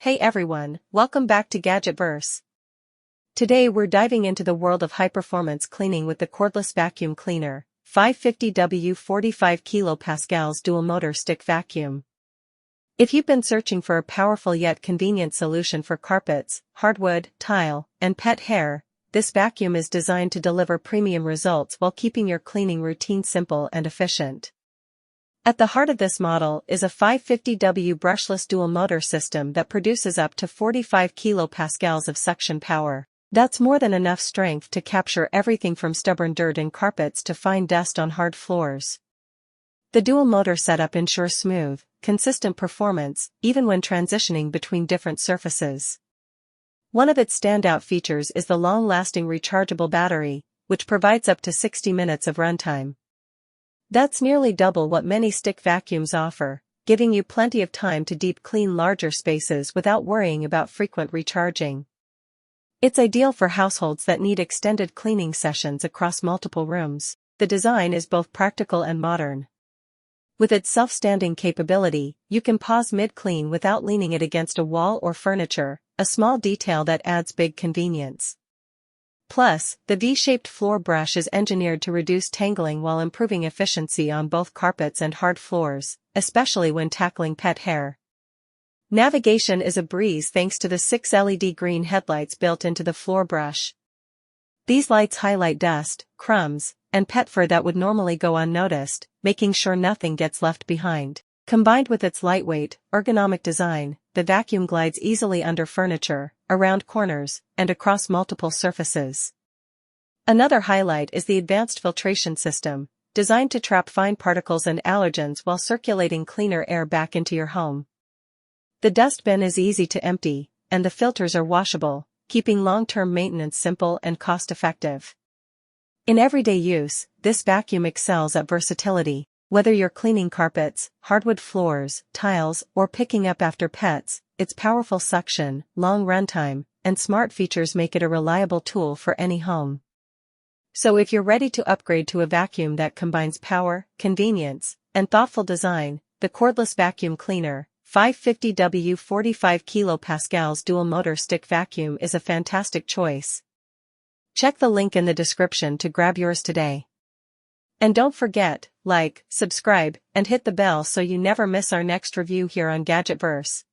Hey everyone, welcome back to Gadgetverse. Today we're diving into the world of high-performance cleaning with the Cordless Vacuum Cleaner, 550W 45KPA Dual Motor Stick Vacuum. If you've been searching for a powerful yet convenient solution for carpets, hardwood, tile, and pet hair, this vacuum is designed to deliver premium results while keeping your cleaning routine simple and efficient. At the heart of this model is a 550W brushless dual motor system that produces up to 45 kilopascals of suction power. That's more than enough strength to capture everything from stubborn dirt in carpets to fine dust on hard floors. The dual motor setup ensures smooth, consistent performance, even when transitioning between different surfaces. One of its standout features is the long-lasting rechargeable battery, which provides up to 60 minutes of runtime. That's nearly double what many stick vacuums offer, giving you plenty of time to deep clean larger spaces without worrying about frequent recharging. It's ideal for households that need extended cleaning sessions across multiple rooms. The design is both practical and modern. With its self-standing capability, you can pause mid-clean without leaning it against a wall or furniture, a small detail that adds big convenience. Plus, the V-shaped floor brush is engineered to reduce tangling while improving efficiency on both carpets and hard floors, especially when tackling pet hair. Navigation is a breeze thanks to the 6 LED green headlights built into the floor brush. These lights highlight dust, crumbs, and pet fur that would normally go unnoticed, making sure nothing gets left behind. Combined with its lightweight, ergonomic design, the vacuum glides easily under furniture, around corners, and across multiple surfaces. Another highlight is the advanced filtration system, designed to trap fine particles and allergens while circulating cleaner air back into your home. The dust bin is easy to empty, and the filters are washable, keeping long-term maintenance simple and cost-effective. In everyday use, this vacuum excels at versatility. Whether you're cleaning carpets, hardwood floors, tiles, or picking up after pets, its powerful suction, long runtime, and smart features make it a reliable tool for any home. So if you're ready to upgrade to a vacuum that combines power, convenience, and thoughtful design, the Cordless Vacuum Cleaner, 550W 45KPA Dual Motor Stick Vacuum is a fantastic choice. Check the link in the description to grab yours today. And don't forget, like, subscribe, and hit the bell so you never miss our next review here on Gadgetverse.